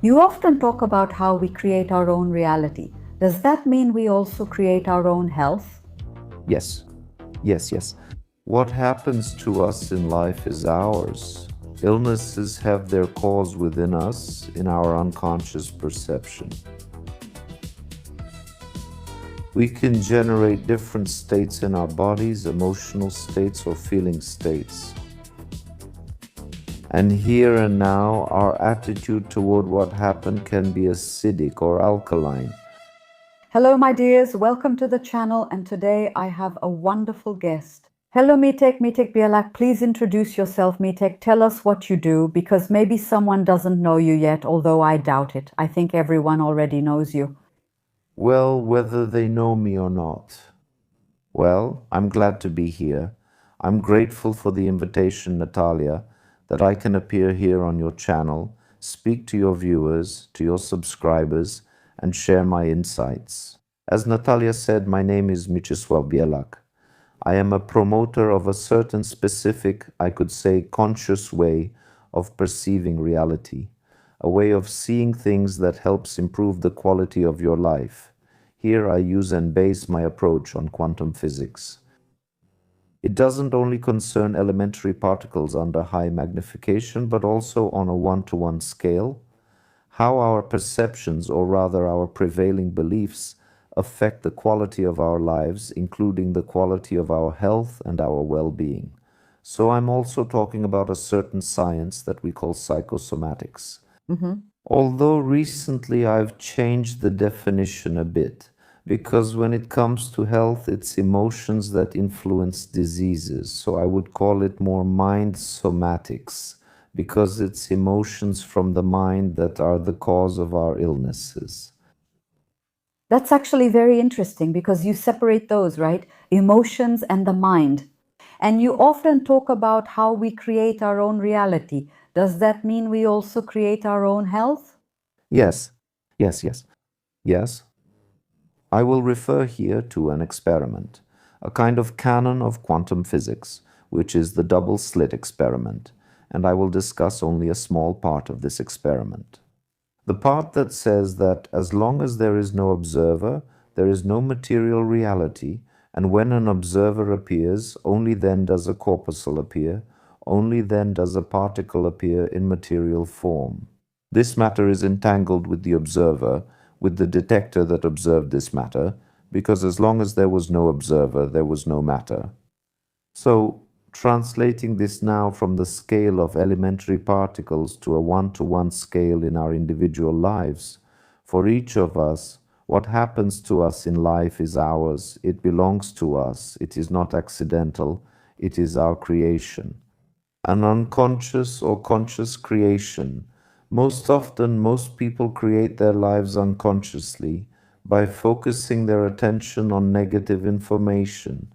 You often talk about how we create our own reality. Does that mean we also create our own health? Yes, yes. What happens to us in life is ours. Illnesses have their cause within us in our unconscious perception. We can generate different states in our bodies, emotional states or feeling states. And here and now, our attitude toward what happened can be acidic or alkaline. Hello, my dears. Welcome to the channel. And today I have a wonderful guest. Hello, Mitek Bialak. Please introduce yourself, Mitek. Tell us what you do, because maybe someone doesn't know you yet, although I doubt it. I think everyone already knows you. Well, whether they know me or not. Well, I'm glad to be here. I'm grateful for the invitation, Natalia, that I can appear here on your channel, speak to your viewers, to your subscribers, and share my insights. As Natalia said, my name is Mieczysław Bielak. I am a promoter of a certain specific, I could say, conscious way of perceiving reality, a way of seeing things that helps improve the quality of your life. Here I use and base my approach on quantum physics. It doesn't only concern elementary particles under high magnification, but also on a one-to-one scale, how our perceptions, or rather our prevailing beliefs, affect the quality of our lives, including the quality of our health and our well-being. So I'm also talking about a certain science that we call psychosomatics. Although recently I've changed the definition a bit, because when it comes to health, it's emotions that influence diseases. So I would call it more mind somatics, because it's emotions from the mind that are the cause of our illnesses. That's actually very interesting because you separate those, right? Emotions and the mind. And you often talk about how we create our own reality. Does that mean we also create our own health? Yes, yes. I will refer here to an experiment, a kind of canon of quantum physics, which is the double slit experiment, and I will discuss only a small part of this experiment. The part that says that as long as there is no observer, there is no material reality, and when an observer appears, only then does a corpuscle appear, only then does a particle appear in material form. This matter is entangled with the observer, with the detector that observed this matter, because as long as there was no observer, there was no matter. So, translating this now from the scale of elementary particles to a one-to-one scale in our individual lives, for each of us, what happens to us in life is ours, it belongs to us, it is not accidental, it is our creation. An unconscious or conscious creation. Most often, most people create their lives unconsciously by focusing their attention on negative information,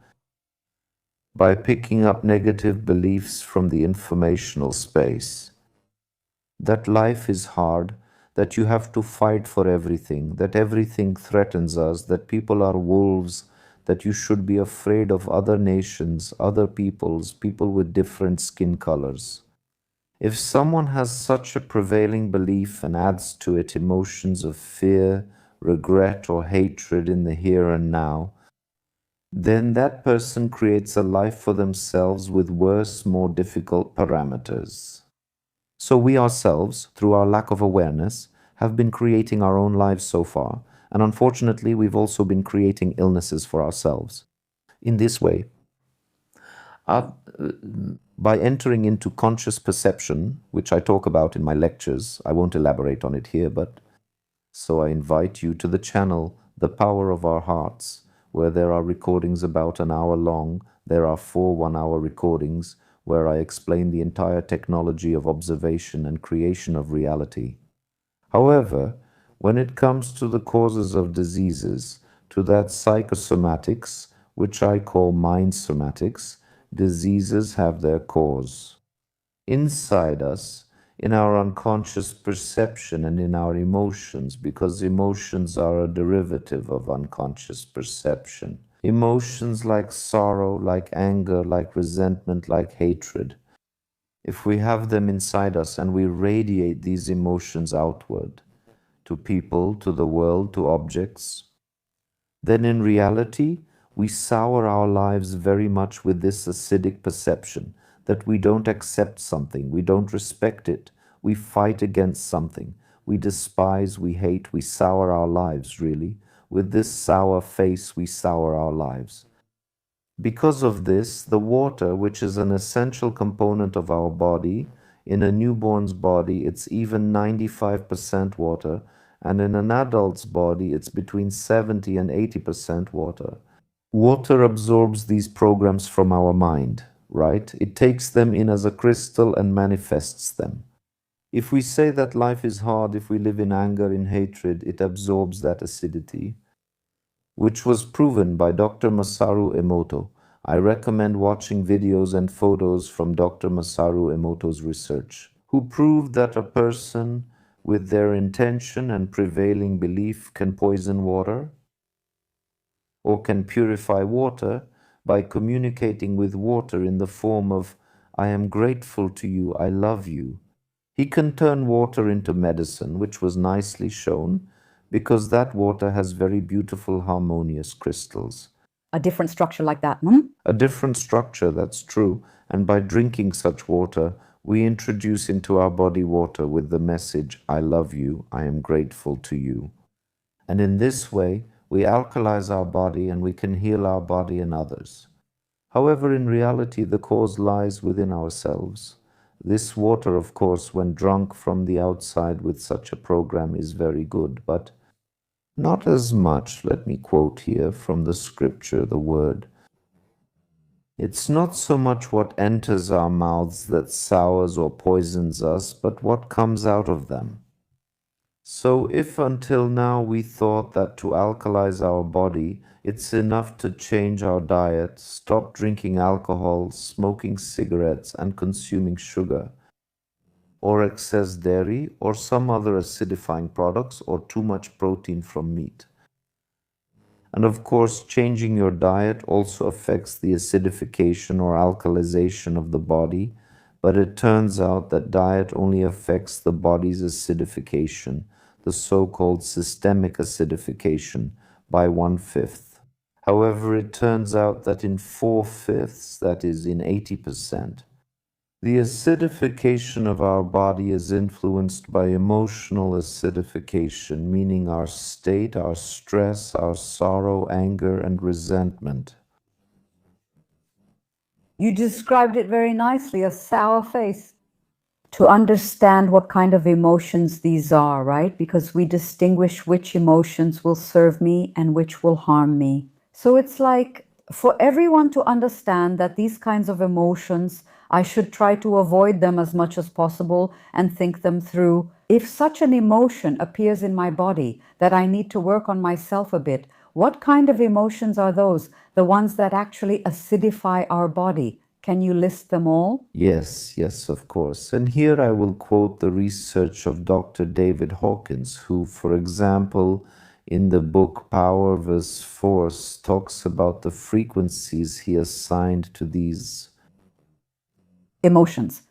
by picking up negative beliefs from the informational space. That life is hard, that you have to fight for everything, that everything threatens us, that people are wolves, that you should be afraid of other nations, other peoples, people with different skin colors. If someone has such a prevailing belief and adds to it emotions of fear, regret, or hatred in the here and now, then that person creates a life for themselves with worse, more difficult parameters. So we ourselves, through our lack of awareness, have been creating our own lives so far, and unfortunately we've also been creating illnesses for ourselves. In this way, uh, by entering into conscious perception, which I talk about in my lectures, I won't elaborate on it here, but so I invite you to the channel, The Power of Our Hearts, where there are recordings about an hour long. There are 4 one-hour recordings where I explain the entire technology of observation and creation of reality. However, when it comes to the causes of diseases, to that psychosomatics, which I call mind somatics, diseases have their cause. Inside us, in our unconscious perception and in our emotions, because emotions are a derivative of unconscious perception. Emotions like sorrow, like anger, like resentment, like hatred. if we have them inside us and we radiate these emotions outward to people, to the world, to objects, then in reality, we sour our lives very much with this acidic perception that we don't accept something, we don't respect it, we fight against something, we despise, we hate, we sour our lives, really. With this sour face, we sour our lives. Because of this, the water, which is an essential component of our body, in a newborn's body, it's even 95% water, and in an adult's body, it's between 70 and 80% water. Water absorbs these programs from our mind, right? It takes them in as a crystal and manifests them. If we say that life is hard, if we live in anger, in hatred, it absorbs that acidity, which was proven by Dr. Masaru Emoto. I recommend watching videos and photos from Dr. Masaru Emoto's research, who proved that a person with their intention and prevailing belief can poison water or can purify water by communicating with water in the form of, I am grateful to you, I love you. He can turn water into medicine, which was nicely shown, because that water has very beautiful harmonious crystals. A different structure like that. A different structure, that's true. And by drinking such water, we introduce into our body water with the message, I love you, I am grateful to you. And in this way, we alkalize our body and we can heal our body and others. However, in reality, the cause lies within ourselves. This water, of course, when drunk from the outside with such a program is very good, but not as much, let me quote here from the scripture, the word. It's not so much what enters our mouths that sours or poisons us, but what comes out of them. So if until now we thought that to alkalize our body, it's enough to change our diet, stop drinking alcohol, smoking cigarettes, and consuming sugar, or excess dairy, or some other acidifying products, or too much protein from meat. And of course, changing your diet also affects the acidification or alkalization of the body, but it turns out that diet only affects the body's acidification, the so-called systemic acidification, by 1/5. However, it turns out that in 4/5, that is, in 80%, the acidification of our body is influenced by emotional acidification, meaning our state, our stress, our sorrow, anger, and resentment. You described it very nicely, a sour face. To understand what kind of emotions these are, right? Because we distinguish which emotions will serve me and which will harm me. So it's like for everyone to understand that these kinds of emotions, I should try to avoid them as much as possible and think them through. If such an emotion appears in my body that I need to work on myself a bit, what kind of emotions are those? The ones that actually acidify our body. Can you list them all? Yes, yes, of course. And here I will quote the research of Dr. David Hawkins, who, for example, in the book Power vs. Force, talks about the frequencies he assigned to these Emotions.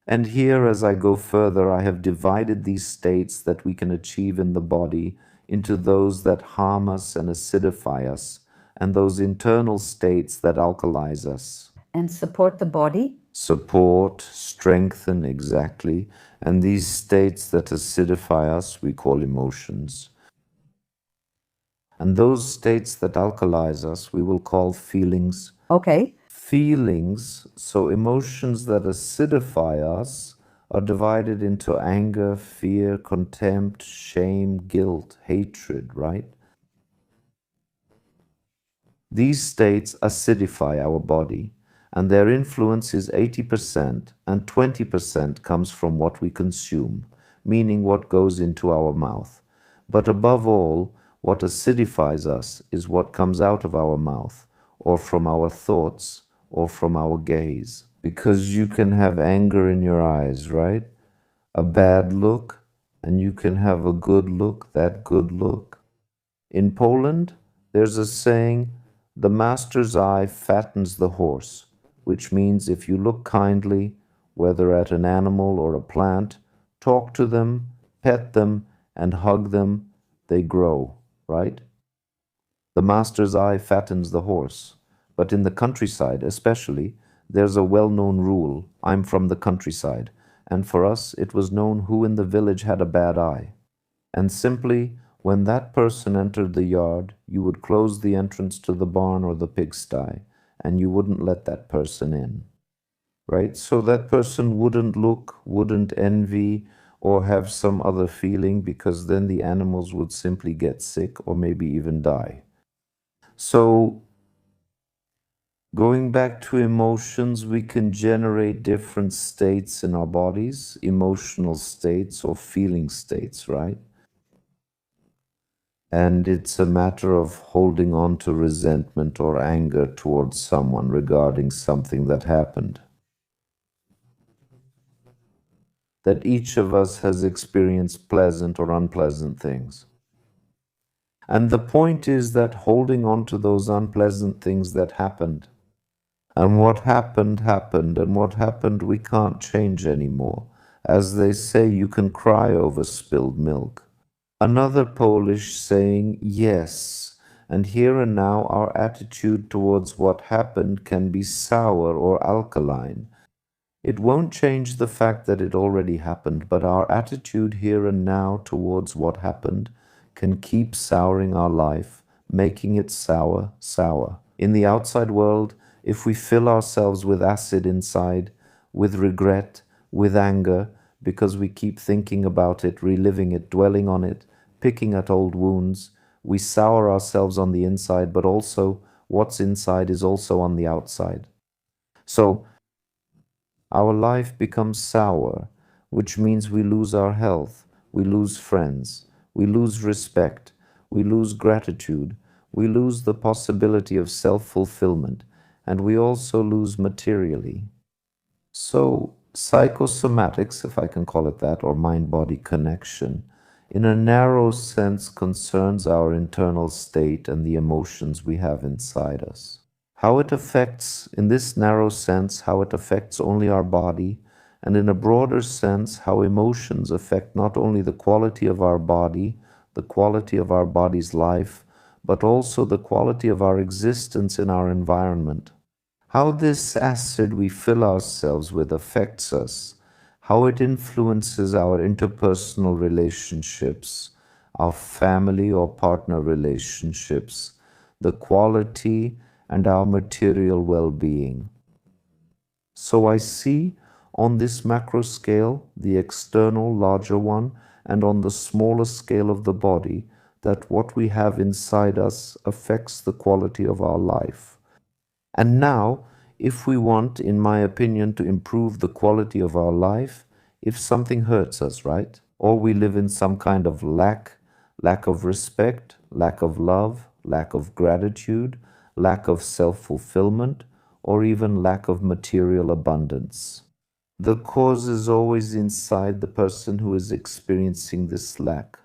And here, as I go further, I have divided these states that we can achieve in the body into those that harm us and acidify us, and those internal states that alkalize us. And support the body. Support, strengthen, exactly. And these states that acidify us, we call emotions. And those states that alkalize us, we will call feelings. Okay. Feelings, so emotions that acidify us, are divided into anger, fear, contempt, shame, guilt, hatred, right? These states acidify our body, and their influence is 80%, and 20% comes from what we consume, meaning what goes into our mouth. But above all, what acidifies us is what comes out of our mouth, or from our thoughts, or from our gaze. Because you can have anger in your eyes, right? A bad look, and you can have a good look, that good look. In Poland, there's a saying, the master's eye fattens the horse, which means if you look kindly, whether at an animal or a plant, talk to them, pet them, and hug them, they grow, right? The master's eye fattens the horse. But in the countryside, especially, there's a well known rule. I'm from the countryside, and for us it was known who in the village had a bad eye. And simply, when that person entered the yard, you would close the entrance to the barn or the pigsty, and you wouldn't let that person in, right? So that person wouldn't look, wouldn't envy, or have some other feeling, because then the animals would simply get sick or maybe even die. So, going back to emotions, we can generate different states in our bodies, emotional states or feeling states, right? And it's a matter of holding on to resentment or anger towards someone regarding something that happened. That each of us has experienced pleasant or unpleasant things. And the point is that holding on to those unpleasant things that happened, and what happened, happened, and what happened we can't change anymore. As they say, you can cry over spilled milk. Another Polish saying, yes, and here and now our attitude towards what happened can be sour or alkaline. It won't change the fact that it already happened, but our attitude here and now towards what happened can keep souring our life, making it sour, sour. In the outside world, if we fill ourselves with acid inside, with regret, with anger, because we keep thinking about it, reliving it, dwelling on it, picking at old wounds, we sour ourselves on the inside, but also what's inside is also on the outside. So our life becomes sour, which means we lose our health, we lose friends, we lose respect, we lose gratitude, we lose the possibility of self-fulfillment, and we also lose materially. So, psychosomatics, if I can call it that, or mind-body connection, in a narrow sense concerns our internal state and the emotions we have inside us. How it affects, in this narrow sense, how it affects only our body, and in a broader sense, how emotions affect not only the quality of our body, the quality of our body's life, but also the quality of our existence in our environment. How this acid we fill ourselves with affects us, how it influences our interpersonal relationships, our family or partner relationships, the quality and our material well-being. So I see on this macro scale, the external larger one, and on the smaller scale of the body, that what we have inside us affects the quality of our life. And now, if we want, in my opinion, to improve the quality of our life, if something hurts us, right? Or we live in some kind of lack of respect, lack of love, lack of gratitude, lack of self-fulfillment, or even lack of material abundance. The cause is always inside the person who is experiencing this lack.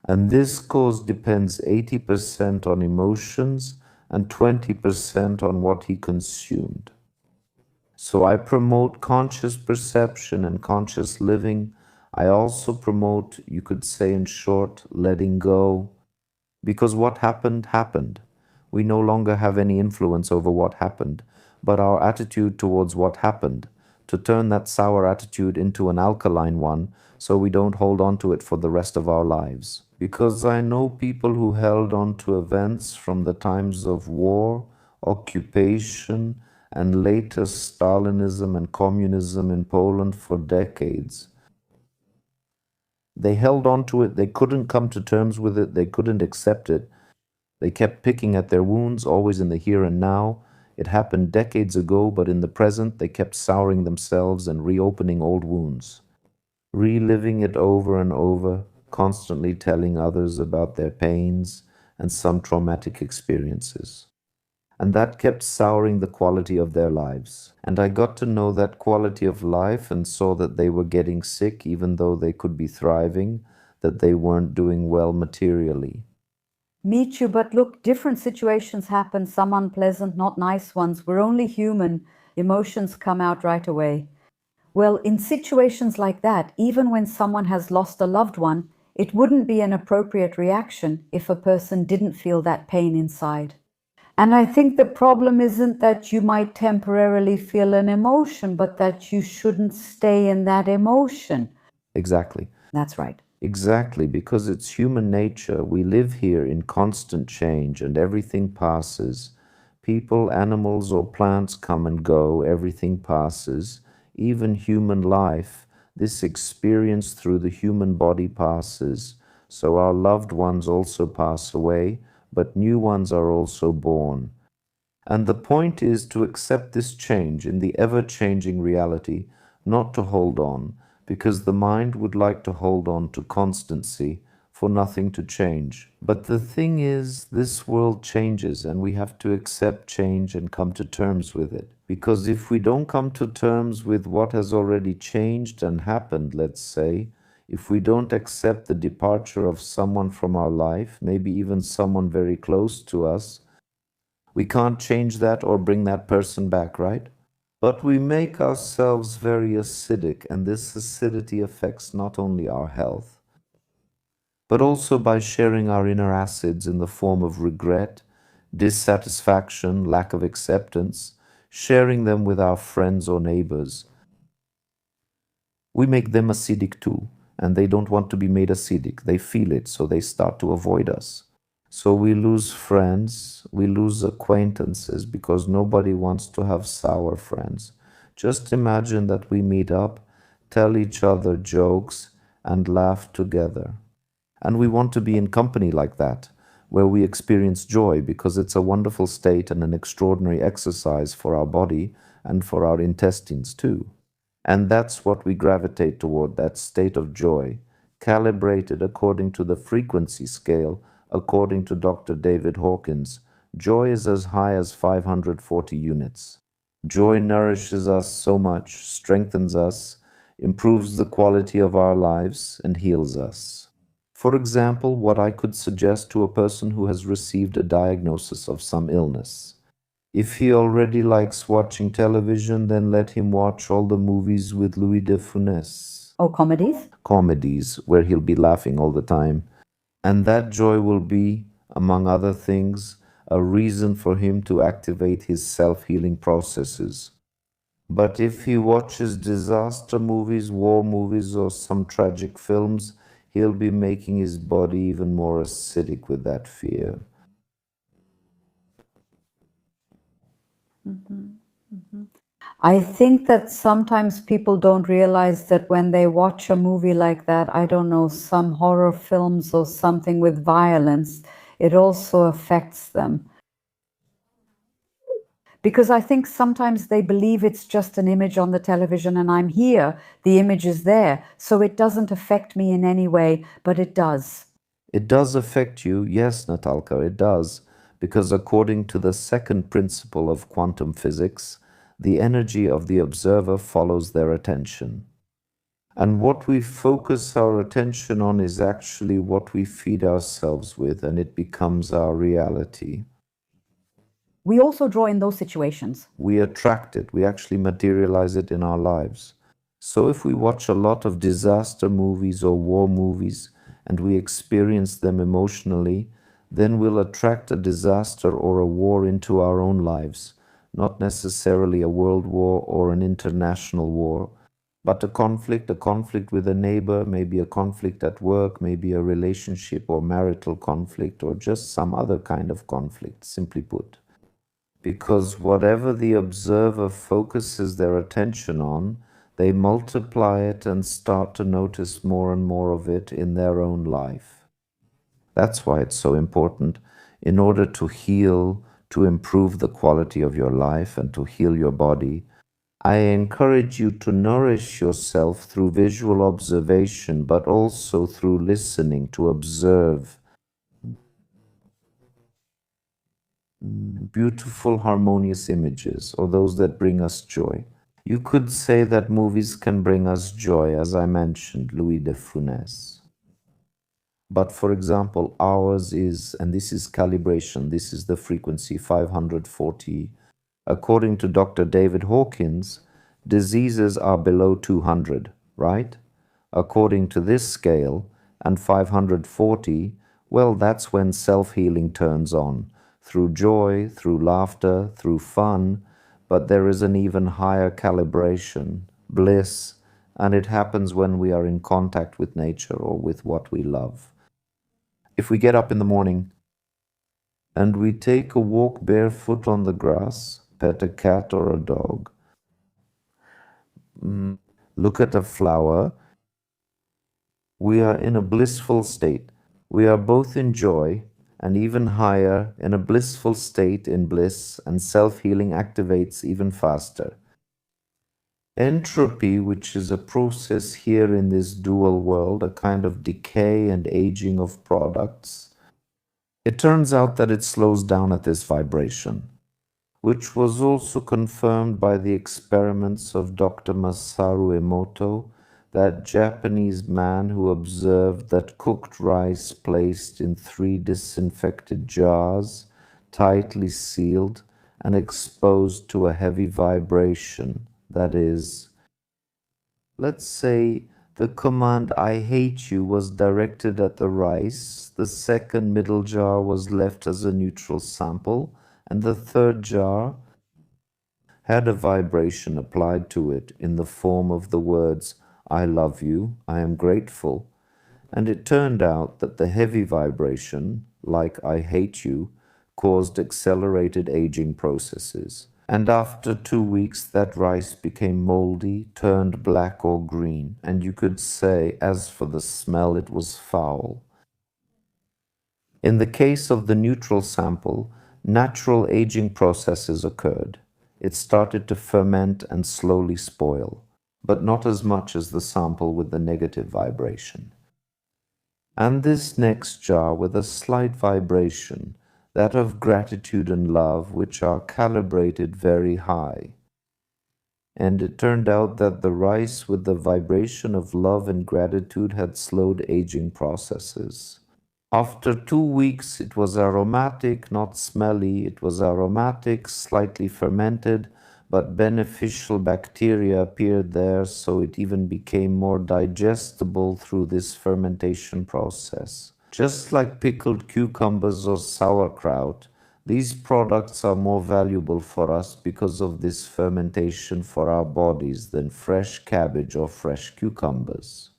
And this cause depends 80% on emotions and 20% on what he consumed. So I promote conscious perception and conscious living. I also promote, you could say in short, letting go. Because what happened, happened. We no longer have any influence over what happened, but our attitude towards what happened, to turn that sour attitude into an alkaline one so we don't hold on to it for the rest of our lives. Because I know people who held on to events from the times of war, occupation, and later Stalinism and communism in Poland for decades. They held on to it, they couldn't come to terms with it, they couldn't accept it. They kept picking at their wounds, always in the here and now. It happened decades ago, but in the present they kept souring themselves and reopening old wounds, reliving it over and over, constantly telling others about their pains and some traumatic experiences. And that kept souring the quality of their lives. And I got to know that quality of life and saw that they were getting sick even though they could be thriving, that they weren't doing well materially. Meet you, but look, different situations happen, some unpleasant, not nice ones. We're only human. Emotions come out right away. Well, in situations like that, even when someone has lost a loved one, it wouldn't be an appropriate reaction if a person didn't feel that pain inside. And I think the problem isn't that you might temporarily feel an emotion, but that you shouldn't stay in that emotion. Exactly. That's right. Exactly, because it's human nature. We live here in constant change and everything passes. People, animals, or plants come and go, everything passes. Even human life, this experience through the human body passes. So our loved ones also pass away, but new ones are also born. And the point is to accept this change in the ever changing reality, not to hold on, because the mind would like to hold on to constancy, for nothing to change. But the thing is, this world changes, and we have to accept change and come to terms with it. Because if we don't come to terms with what has already changed and happened, let's say, if we don't accept the departure of someone from our life, maybe even someone very close to us, we can't change that or bring that person back, right? But we make ourselves very acidic, and this acidity affects not only our health, but also by sharing our inner acids in the form of regret, dissatisfaction, lack of acceptance, sharing them with our friends or neighbors. We make them acidic too, and they don't want to be made acidic. They feel it, so they start to avoid us. So we lose friends, we lose acquaintances because nobody wants to have sour friends. Just imagine that we meet up, tell each other jokes, and laugh together. And we want to be in company like that, where we experience joy because it's a wonderful state and an extraordinary exercise for our body and for our intestines too. And that's what we gravitate toward, that state of joy, calibrated according to the frequency scale, according to Dr. David Hawkins. Joy is as high as 540 units. Joy nourishes us so much, strengthens us, improves the quality of our lives, and heals us. For example, what I could suggest to a person who has received a diagnosis of some illness. If he already likes watching television, then let him watch all the movies with Louis de Funès. Oh, comedies? Comedies, where he'll be laughing all the time. And that joy will be, among other things, a reason for him to activate his self-healing processes. But if he watches disaster movies, war movies, or some tragic films, he'll be making his body even more acidic with that fear. I think that sometimes people don't realize that when they watch a movie like that, I don't know, some horror films or something with violence, it also affects them. Because I think sometimes they believe it's just an image on the television and I'm here, the image is there, so it doesn't affect me in any way, but it does. It does affect you, yes, Natalka, it does, because according to the second principle of quantum physics, the energy of the observer follows their attention. And what we focus our attention on is actually what we feed ourselves with, and it becomes our reality. We also draw in those situations. We attract it, we actually materialize it in our lives. So if we watch a lot of disaster movies or war movies and we experience them emotionally, then we'll attract a disaster or a war into our own lives, not necessarily a world war or an international war, but a conflict with a neighbor, maybe a conflict at work, maybe a relationship or marital conflict, or just some other kind of conflict, simply put. Because whatever the observer focuses their attention on, they multiply it and start to notice more and more of it in their own life. That's why it's so important. In order to heal, to improve the quality of your life and to heal your body, I encourage you to nourish yourself through visual observation, but also through listening, to observe beautiful, harmonious images, or those that bring us joy. You could say that movies can bring us joy, as I mentioned, Louis de Funès. But for example, ours is, and this is calibration, this is the frequency 540. According to Dr. David Hawkins, diseases are below 200, right? According to this scale, and 540, well, that's when self-healing turns on, through joy, through laughter, through fun, but there is an even higher calibration, bliss, and it happens when we are in contact with nature or with what we love. If we get up in the morning and we take a walk barefoot on the grass, pet a cat or a dog, look at a flower, we are in a blissful state. We are both in joy and even higher in a blissful state in bliss, and self-healing activates even faster. Entropy, which is a process here in this dual world, a kind of decay and aging of products, it turns out that it slows down at this vibration, which was also confirmed by the experiments of Dr. Masaru Emoto, that Japanese man who observed that cooked rice placed in 3 disinfected jars, tightly sealed and exposed to a heavy vibration, that is, let's say the command "I hate you" was directed at the rice, the second middle jar was left as a neutral sample, and the third jar had a vibration applied to it in the form of the words "I love you, I am grateful." And it turned out that the heavy vibration, like "I hate you," caused accelerated aging processes. And after 2 weeks, that rice became moldy, turned black or green, and you could say, as for the smell, it was foul. In the case of the neutral sample, natural aging processes occurred. It started to ferment and slowly spoil, but not as much as the sample with the negative vibration. And this next jar with a slight vibration, that of gratitude and love, which are calibrated very high. And it turned out that the rice with the vibration of love and gratitude had slowed aging processes. After 2 weeks, it was aromatic, not smelly. It was aromatic, slightly fermented, but beneficial bacteria appeared there, so it even became more digestible through this fermentation process. Just like pickled cucumbers or sauerkraut, these products are more valuable for us because of this fermentation for our bodies than fresh cabbage or fresh cucumbers.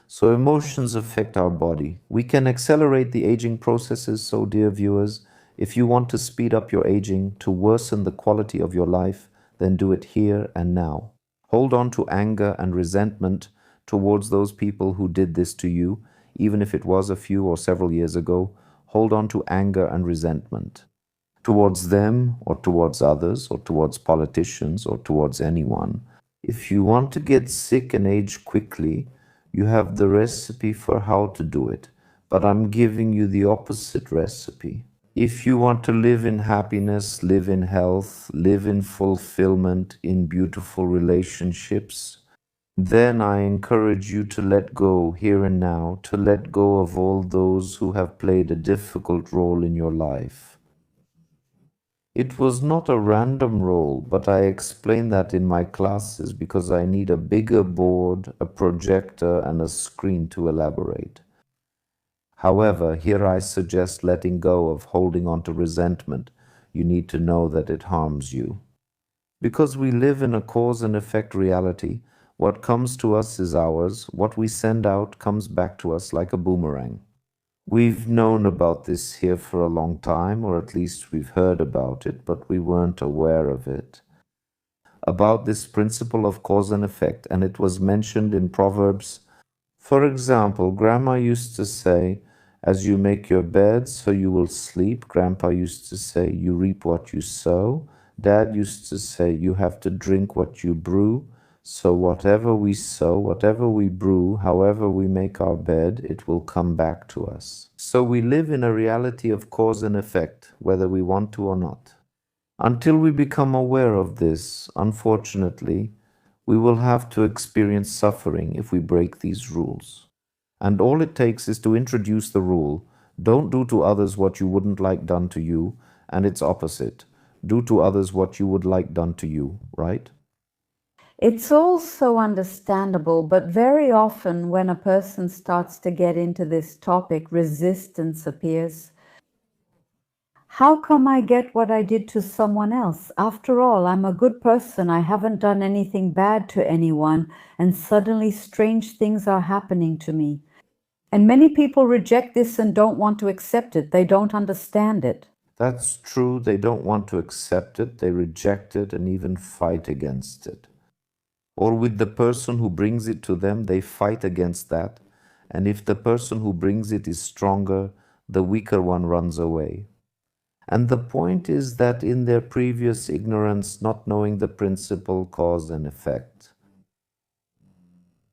So emotions affect our body. We can accelerate the aging processes, so dear viewers, if you want to speed up your aging, to worsen the quality of your life, then do it here and now. Hold on to anger and resentment towards those people who did this to you, even if it was a few or several years ago. Hold on to anger and resentment towards them or towards others or towards politicians or towards anyone. If you want to get sick and age quickly, you have the recipe for how to do it, but I'm giving you the opposite recipe. If you want to live in happiness, live in health, live in fulfillment, in beautiful relationships, then I encourage you to let go here and now, to let go of all those who have played a difficult role in your life. It was not a random role, but I explain that in my classes because I need a bigger board, a projector, and a screen to elaborate. However, here I suggest letting go of holding on to resentment. You need to know that it harms you. Because we live in a cause and effect reality, what comes to us is ours. What we send out comes back to us like a boomerang. We've known about this here for a long time, or at least we've heard about it, but we weren't aware of it. About this principle of cause and effect, and it was mentioned in Proverbs. For example, Grandma used to say, "As you make your bed, so you will sleep." Grandpa used to say, "You reap what you sow." Dad used to say, "You have to drink what you brew." So whatever we sow, whatever we brew, however we make our bed, it will come back to us. So we live in a reality of cause and effect, whether we want to or not. Until we become aware of this, unfortunately, We will have to experience suffering if we break these rules. And all it takes is to introduce the rule: don't do to others what you wouldn't like done to you, and its opposite: do to others what you would like done to you, right? It's all so understandable, but very often when a person starts to get into this topic, resistance appears. How come I get what I did to someone else? After all, I'm a good person. I haven't done anything bad to anyone, and suddenly strange things are happening to me. And many people reject this and don't want to accept it. They don't understand it. That's true. They don't want to accept it, they reject it and even fight against it. Or with the person who brings it to them, they fight against that. And if the person who brings it is stronger, the weaker one runs away. And the point is that in their previous ignorance, not knowing the principle cause and effect,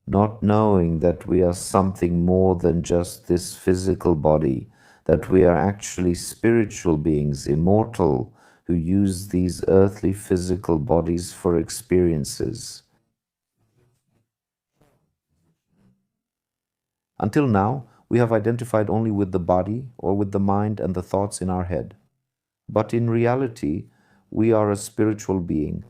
not knowing that we are something more than just this physical body, that we are actually spiritual beings, immortal, who use these earthly physical bodies for experiences. Until now, we have identified only with the body or with the mind and the thoughts in our head. But in reality, we are a spiritual being,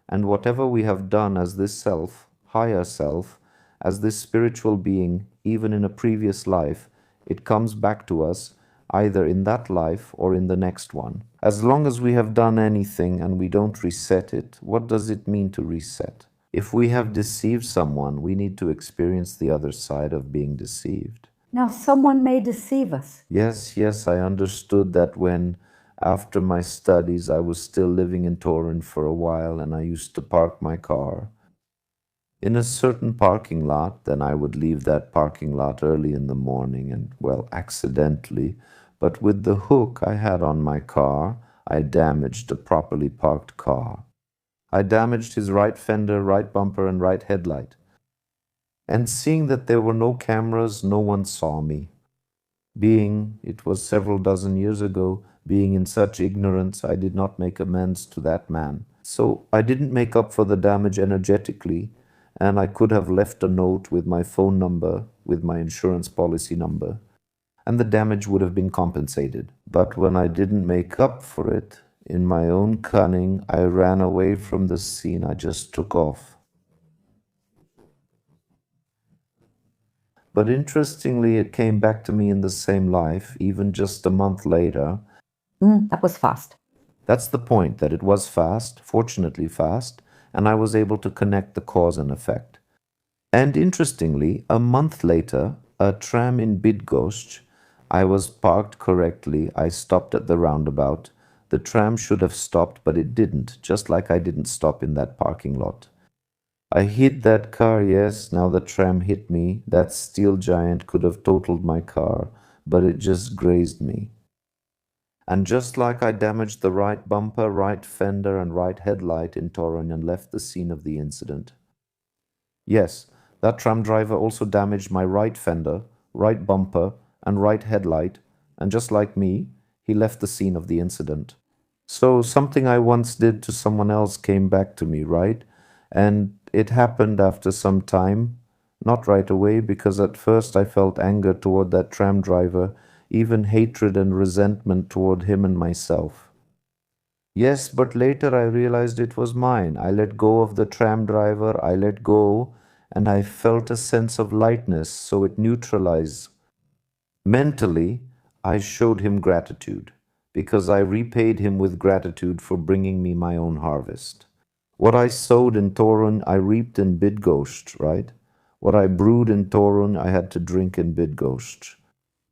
and whatever we have done as this self, higher self, as this spiritual being, even in a previous life, it comes back to us either in that life or in the next one. As long as we have done anything and we don't reset it, what does it mean to reset? If we have deceived someone, we need to experience the other side of being deceived. Now, someone may deceive us. Yes, I understood that when, after my studies, I was still living in Torun for a while and I used to park my car in a certain parking lot. Then I would leave that parking lot early in the morning and, well, accidentally, but with the hook I had on my car, I damaged a properly parked car. I damaged his right fender, right bumper, and right headlight. And seeing that there were no cameras, no one saw me. It was several dozen years ago, being in such ignorance, I did not make amends to that man. So I didn't make up for the damage energetically, and I could have left a note with my phone number, with my insurance policy number, and the damage would have been compensated. But when I didn't make up for it, in my own cunning, I ran away from the scene. I just took off. But interestingly, it came back to me in the same life, even just a month later. That was fast. That's the point, that it was fast, fortunately fast, and I was able to connect the cause and effect. And interestingly, a month later, a tram in Bydgoszcz, I was parked correctly, I stopped at the roundabout. The tram should have stopped, but it didn't, just like I didn't stop in that parking lot. I hit that car, yes, now the tram hit me. That steel giant could have totaled my car, but it just grazed me. And just like I damaged the right bumper, right fender, and right headlight in Torun and left the scene of the incident. Yes, that tram driver also damaged my right fender, right bumper, and right headlight, and just like me, he left the scene of the incident. So something I once did to someone else came back to me, right? And it happened after some time, not right away, because at first I felt anger toward that tram driver, even hatred and resentment toward him and myself. Yes, but later I realized it was mine. I let go of the tram driver, I let go, and I felt a sense of lightness, so it neutralized. Mentally, I showed him gratitude, because I repaid him with gratitude for bringing me my own harvest. What I sowed in Torun, I reaped in Bydgoszcz, right? What I brewed in Torun, I had to drink in Bydgoszcz.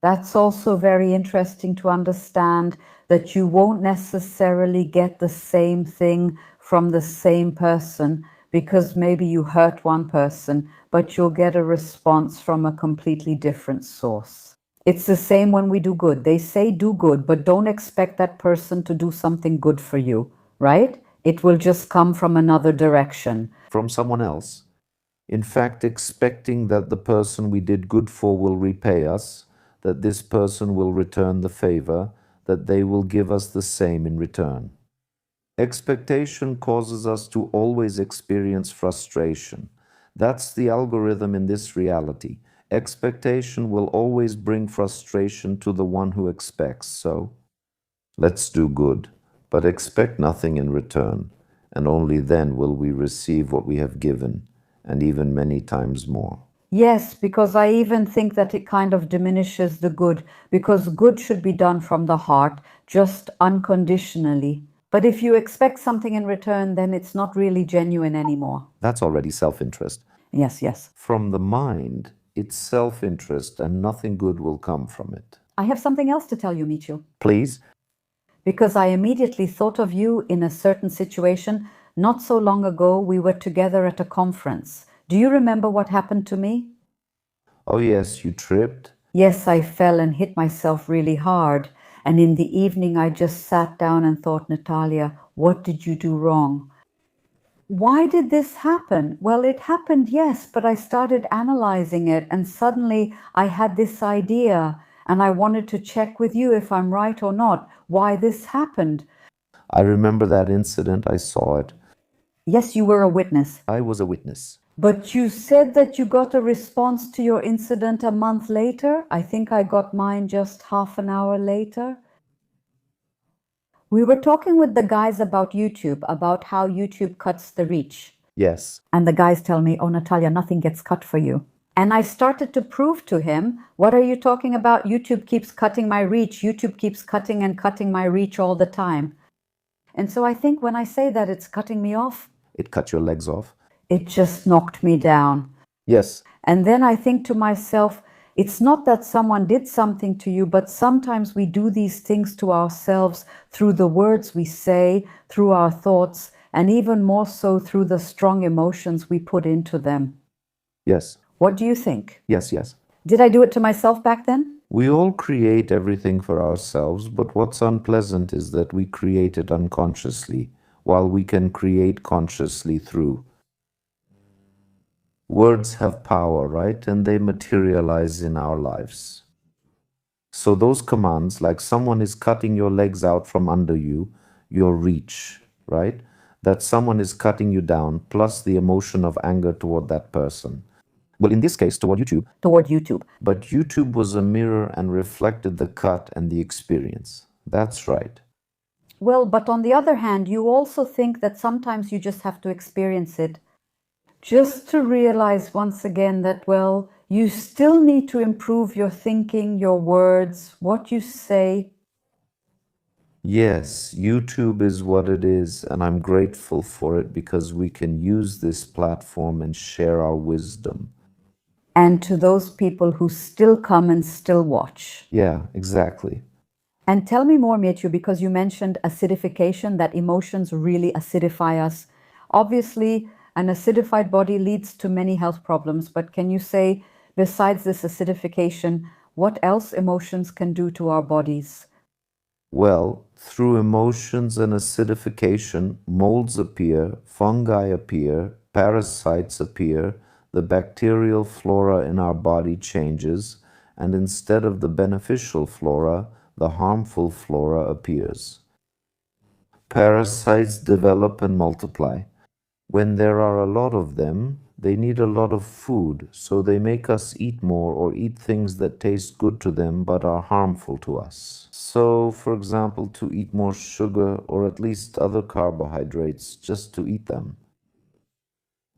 That's also very interesting to understand that you won't necessarily get the same thing from the same person because maybe you hurt one person, but you'll get a response from a completely different source. It's the same when we do good. They say do good, but don't expect that person to do something good for you, right? It will just come from another direction. From someone else. In fact, expecting that the person we did good for will repay us, that this person will return the favor, that they will give us the same in return. Expectation causes us to always experience frustration. That's the algorithm in this reality. Expectation will always bring frustration to the one who expects. So, let's do good, but expect nothing in return, and only then will we receive what we have given, and even many times more. Yes, because I even think that it kind of diminishes the good, because good should be done from the heart, just unconditionally. But if you expect something in return, then it's not really genuine anymore. That's already self-interest. Yes, yes. From the mind, it's self-interest, and nothing good will come from it. I have something else to tell you, Michu. Please? Because I immediately thought of you in a certain situation. Not so long ago, we were together at a conference. Do you remember what happened to me? Oh yes, you tripped? Yes, I fell and hit myself really hard. And in the evening, I just sat down and thought, Natalia, what did you do wrong? Why did this happen? Well, it happened, yes, but I started analyzing it, and suddenly I had this idea, and I wanted to check with you if I'm right or not, why this happened. I remember that incident. I saw it. Yes, you were a witness. I was a witness. But you said that you got a response to your incident a month later. I think I got mine just half an hour later. We were talking with the guys about YouTube, about how YouTube cuts the reach. Yes. And the guys tell me, oh, Natalia, nothing gets cut for you. And I started to prove to him, what are you talking about? YouTube keeps cutting my reach. YouTube keeps cutting and cutting my reach all the time. And so I think when I say that it's cutting me off, It cut your legs off? it just knocked me down. Yes. And then I think to myself, it's not that someone did something to you, but sometimes we do these things to ourselves through the words we say, through our thoughts, and even more so through the strong emotions we put into them. Yes. What do you think? Yes, yes. Did I do it to myself back then? We all create everything for ourselves, but what's unpleasant is that we create it unconsciously, while we can create consciously through. Words have power, right? And they materialize in our lives. So those commands, like someone is cutting your legs out from under you, your reach, right? That someone is cutting you down, plus the emotion of anger toward that person. Well, in this case, toward YouTube. Toward YouTube. But YouTube was a mirror and reflected the cut and the experience. That's right. Well, but on the other hand, you also think that sometimes you just have to experience it. Just to realize once again that, well, you still need to improve your thinking, your words, what you say. Yes, YouTube is what it is, and I'm grateful for it because we can use this platform and share our wisdom. And to those people who still come and still watch. Yeah, exactly. And tell me more, Mirchu, because you mentioned acidification, that emotions really acidify us. Obviously, an acidified body leads to many health problems, but can you say, besides this acidification, what else emotions can do to our bodies? Well, through emotions and acidification, molds appear, fungi appear, parasites appear, the bacterial flora in our body changes, and instead of the beneficial flora, the harmful flora appears. Parasites develop and multiply. When there are a lot of them, they need a lot of food, so they make us eat more or eat things that taste good to them but are harmful to us. So, for example, to eat more sugar or at least other carbohydrates just to eat them.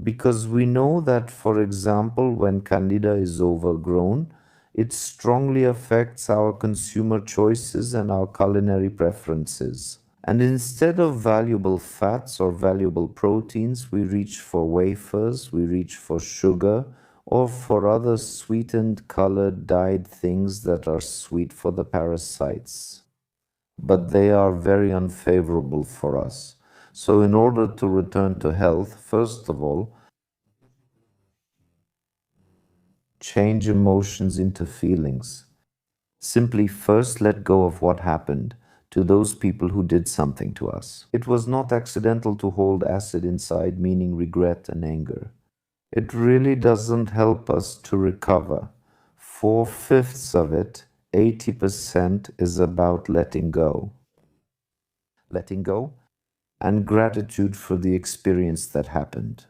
Because we know that, for example, when Candida is overgrown, it strongly affects our consumer choices and our culinary preferences. And instead of valuable fats or valuable proteins, we reach for wafers, we reach for sugar, or for other sweetened, colored, dyed things that are sweet for the parasites. But they are very unfavorable for us. So in order to return to health, first of all, change emotions into feelings. Simply first let go of what happened to those people who did something to us. It was not accidental to hold acid inside, meaning regret and anger. It really doesn't help us to recover. 4/5 of it, 80%, is about letting go. Letting go? and gratitude for the experience that happened.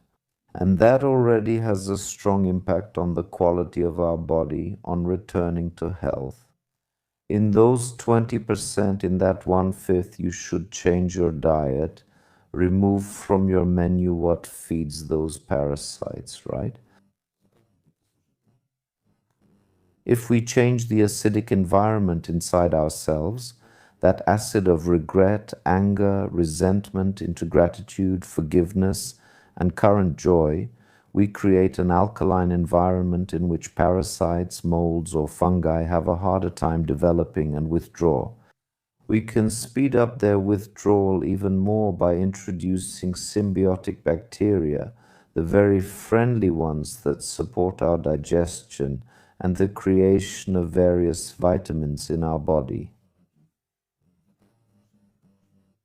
And that already has a strong impact on the quality of our body on returning to health. In those 20%, in that one-fifth, you should change your diet, remove from your menu what feeds those parasites, right? If we change the acidic environment inside ourselves, that acid of regret, anger, resentment into gratitude, forgiveness, and current joy, we create an alkaline environment in which parasites, molds, or fungi have a harder time developing and withdraw. We can speed up their withdrawal even more by introducing symbiotic bacteria, the very friendly ones that support our digestion and the creation of various vitamins in our body.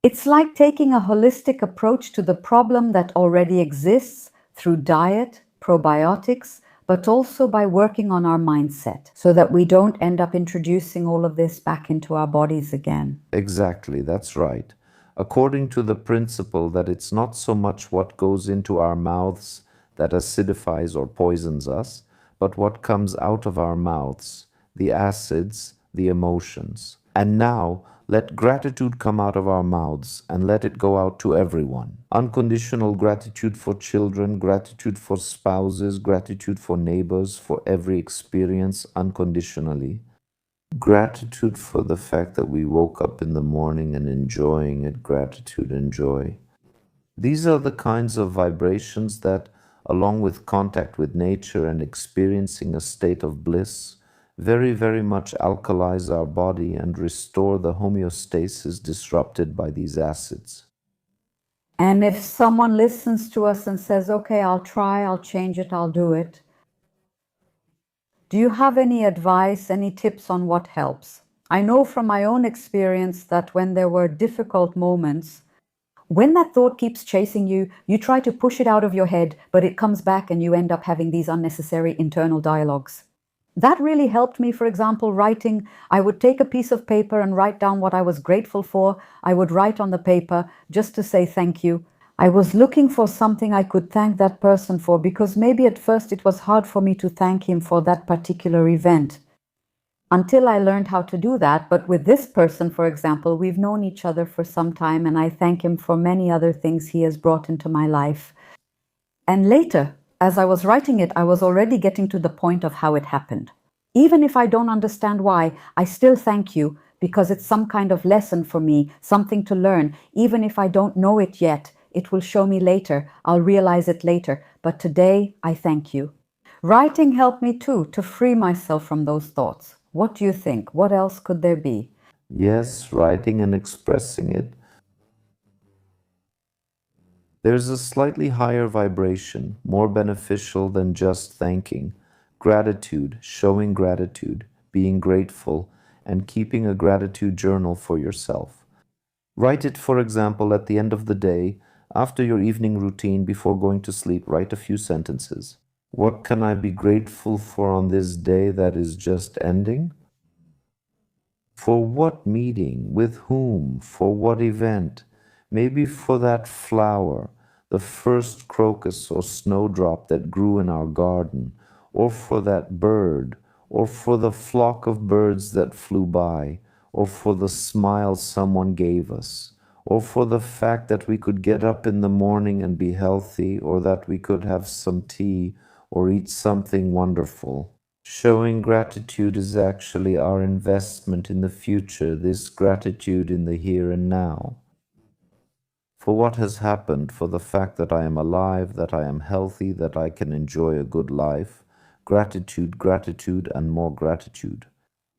It's like taking a holistic approach to the problem that already exists through diet, probiotics, but also by working on our mindset so that we don't end up introducing all of this back into our bodies again. Exactly, that's right. According to the principle that it's not so much what goes into our mouths that acidifies or poisons us, but what comes out of our mouths, the acids, the emotions. And now, let gratitude come out of our mouths and let it go out to everyone. Unconditional gratitude for children, gratitude for spouses, gratitude for neighbors, for every experience unconditionally. Gratitude for the fact that we woke up in the morning and enjoying it, gratitude and joy. These are the kinds of vibrations that, along with contact with nature and experiencing a state of bliss, very, very much alkalize our body and restore the homeostasis disrupted by these acids. And if someone listens to us and says, okay, I'll try, I'll change it, I'll do it, do you have any advice, any tips on what helps? I know from my own experience that when there were difficult moments, when that thought keeps chasing you, you try to push it out of your head, but it comes back and you end up having these unnecessary internal dialogues. That really helped me, for example, writing. I would take a piece of paper and write down what I was grateful for. I would write on the paper just to say thank you. I was looking for something I could thank that person for because maybe at first it was hard for me to thank him for that particular event until I learned how to do that. But with this person, for example, we've known each other for some time and I thank him for many other things he has brought into my life. And later, as I was writing it, I was already getting to the point of how it happened. Even if I don't understand why, I still thank you because it's some kind of lesson for me, something to learn. Even if I don't know it yet, it will show me later. I'll realize it later. But today, I thank you. Writing helped me too to free myself from those thoughts. What do you think? What else could there be? Yes, writing and expressing it. There's a slightly higher vibration, more beneficial than just thanking. Gratitude, showing gratitude, being grateful, and keeping a gratitude journal for yourself. Write it, for example, at the end of the day, after your evening routine before going to sleep, write a few sentences. What can I be grateful for on this day that is just ending? For what meeting? With whom? For what event? Maybe for that flower, the first crocus or snowdrop that grew in our garden, or for that bird, or for the flock of birds that flew by, or for the smile someone gave us, or for the fact that we could get up in the morning and be healthy, or that we could have some tea or eat something wonderful. Showing gratitude is actually our investment in the future, this gratitude in the here and now. For what has happened, for the fact that I am alive, that I am healthy, that I can enjoy a good life. Gratitude, gratitude, and more gratitude.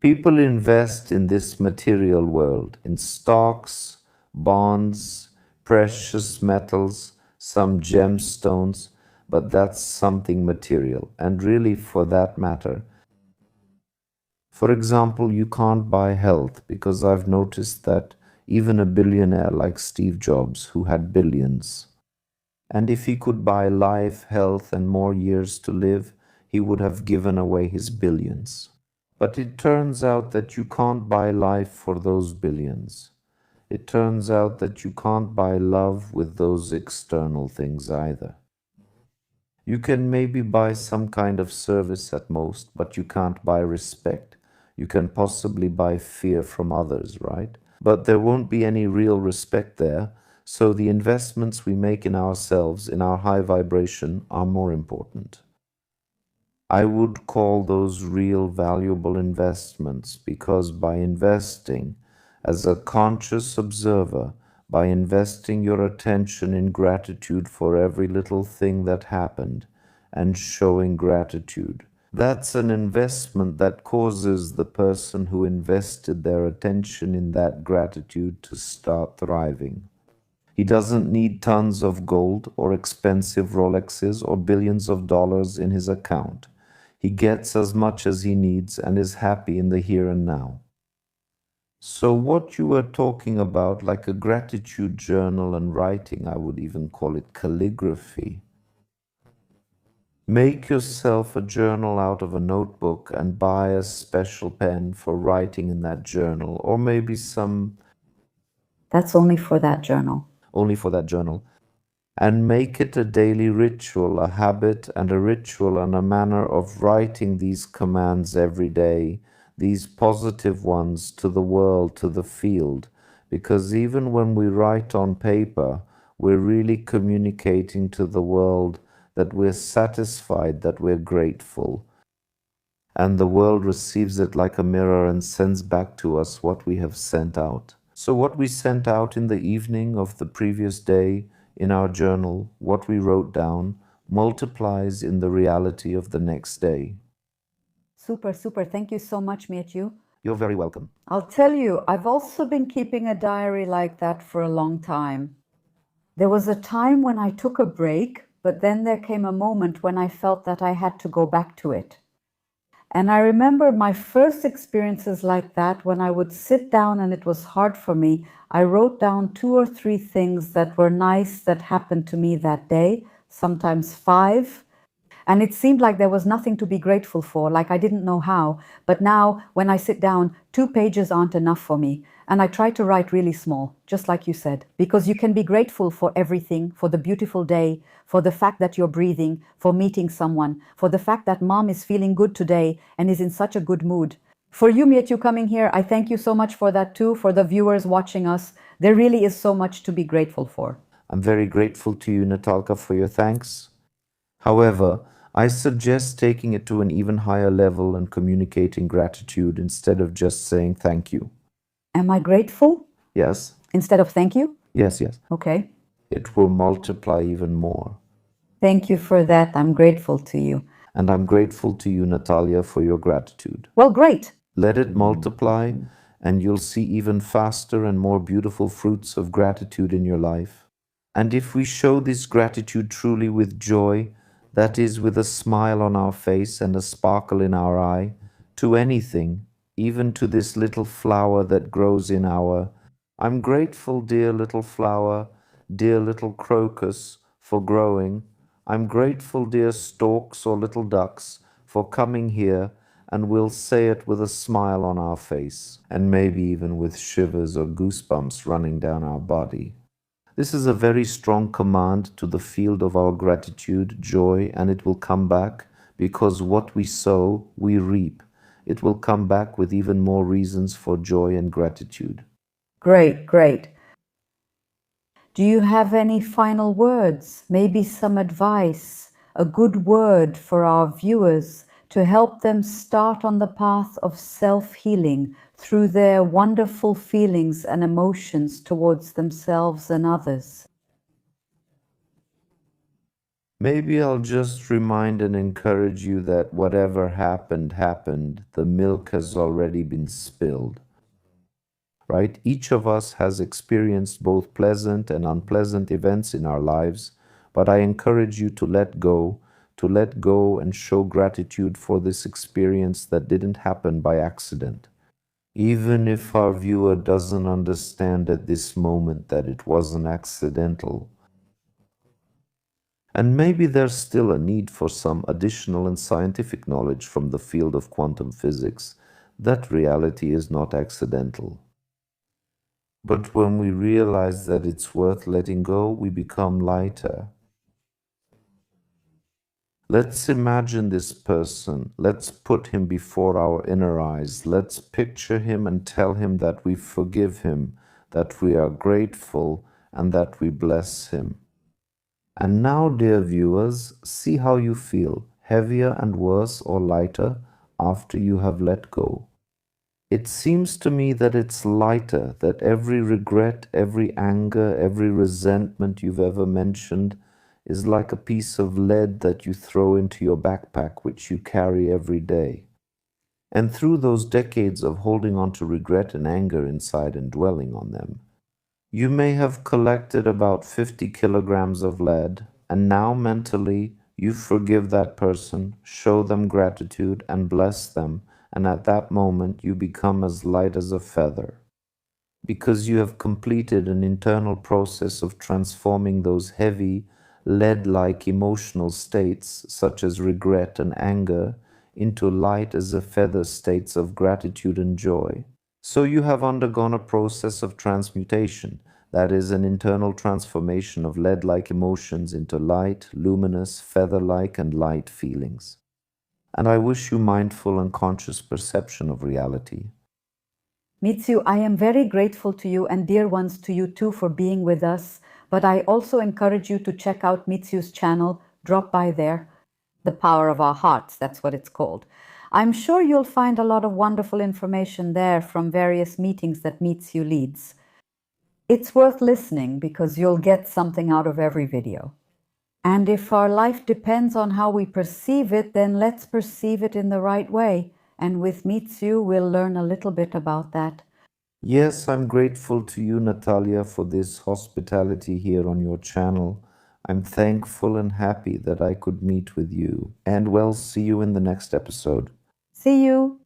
People invest in this material world, in stocks, bonds, precious metals, some gemstones, but that's something material. And really, for that matter, for example, you can't buy health because I've noticed that even a billionaire like Steve Jobs, who had billions, and if he could buy life, health, and more years to live, he would have given away his billions. But it turns out that you can't buy life for those billions. It turns out that you can't buy love with those external things either. You can maybe buy some kind of service at most, but you can't buy respect. You can possibly buy fear from others, right? But there won't be any real respect there, so the investments we make in ourselves, in our high vibration, are more important. I would call those real valuable investments because by investing as a conscious observer, by investing your attention in gratitude for every little thing that happened and showing gratitude, that's an investment that causes the person who invested their attention in that gratitude to start thriving. He doesn't need tons of gold or expensive Rolexes or billions of dollars in his account. He gets as much as he needs and is happy in the here and now. So what you were talking about, like a gratitude journal and writing, I would even call it calligraphy. Make yourself a journal out of a notebook and buy a special pen for writing in that journal, or maybe some That's only for that journal. only for that journal. And make it a daily ritual, a habit and a ritual and a manner of writing these commands every day, these positive ones to the world, to the field. Because even when we write on paper, we're really communicating to the world that we're satisfied, that we're grateful. And the world receives it like a mirror and sends back to us what we have sent out. So what we sent out in the evening of the previous day in our journal, what we wrote down, multiplies in the reality of the next day. Super, super. Thank you so much, Mietju. You're very welcome. I'll tell you, I've also been keeping a diary like that for a long time. There was a time when I took a break, but then there came a moment when I felt that I had to go back to it. And I remember my first experiences like that when I would sit down and it was hard for me. I wrote down 2 or 3 things that were nice that happened to me that day, sometimes 5. And it seemed like there was nothing to be grateful for, like I didn't know how. But now, when I sit down, 2 pages aren't enough for me. And I try to write really small, just like you said, because you can be grateful for everything, for the beautiful day, for the fact that you're breathing, for meeting someone, for the fact that mom is feeling good today and is in such a good mood. For you, Mietju, coming here, I thank you so much for that too, for the viewers watching us. There really is so much to be grateful for. I'm very grateful to you, Natalka, for your thanks. However, I suggest taking it to an even higher level and communicating gratitude instead of just saying thank you. Am I grateful Yes? instead of thank you? Yes, yes. Okay. It will multiply even more. Thank you for that. I'm grateful to you. And I'm grateful to you, Natalia, for your gratitude. Well, great. Let it multiply, and you'll see even faster and more beautiful fruits of gratitude in your life. And if we show this gratitude truly with joy, that is, with a smile on our face and a sparkle in our eye, to anything, even to this little flower that grows in our... I'm grateful, dear little flower, dear little crocus, for growing. I'm grateful, dear storks or little ducks, for coming here, and we'll say it with a smile on our face, and maybe even with shivers or goosebumps running down our body. This is a very strong command to the field of our gratitude, joy, and it will come back, because what we sow, we reap. It will come back with even more reasons for joy and gratitude. Great, great. Do you have any final words? Maybe some advice, a good word for our viewers to help them start on the path of self-healing through their wonderful feelings and emotions towards themselves and others? Maybe I'll just remind and encourage you that whatever happened, happened. The milk has already been spilled. Right? Each of us has experienced both pleasant and unpleasant events in our lives, but I encourage you to let go and show gratitude for this experience that didn't happen by accident. Even if our viewer doesn't understand at this moment that it wasn't accidental. And maybe there's still a need for some additional and scientific knowledge from the field of quantum physics that reality is not accidental. But when we realize that it's worth letting go, we become lighter. Let's imagine this person. Let's put him before our inner eyes. Let's picture him and tell him that we forgive him, that we are grateful, and that we bless him. And now, dear viewers, see how you feel, heavier and worse or lighter after you have let go. It seems to me that it's lighter, that every regret, every anger, every resentment you've ever mentioned is like a piece of lead that you throw into your backpack, which you carry every day. And through those decades of holding on to regret and anger inside and dwelling on them, you may have collected about 50 kilograms of lead, and now mentally you forgive that person, show them gratitude, and bless them, and at that moment you become as light as a feather. Because you have completed an internal process of transforming those heavy, lead like emotional states, such as regret and anger, into light as a feather states of gratitude and joy. So you have undergone a process of transmutation, that is, an internal transformation of lead like emotions into light, luminous, feather like, and light feelings. And I wish you mindful and conscious perception of reality. Mitsu, I am very grateful to you and dear ones to you too for being with us, but I also encourage you to check out Mitsu's channel. Drop by there. The Power of Our Hearts, that's what it's called. I'm sure you'll find a lot of wonderful information there from various meetings that Mitsu leads. It's worth listening because you'll get something out of every video. And if our life depends on how we perceive it, then let's perceive it in the right way. And with Mitsu, we'll learn a little bit about that. Yes, I'm grateful to you, Natalia, for this hospitality here on your channel. I'm thankful and happy that I could meet with you. And we'll see you in the next episode. See you!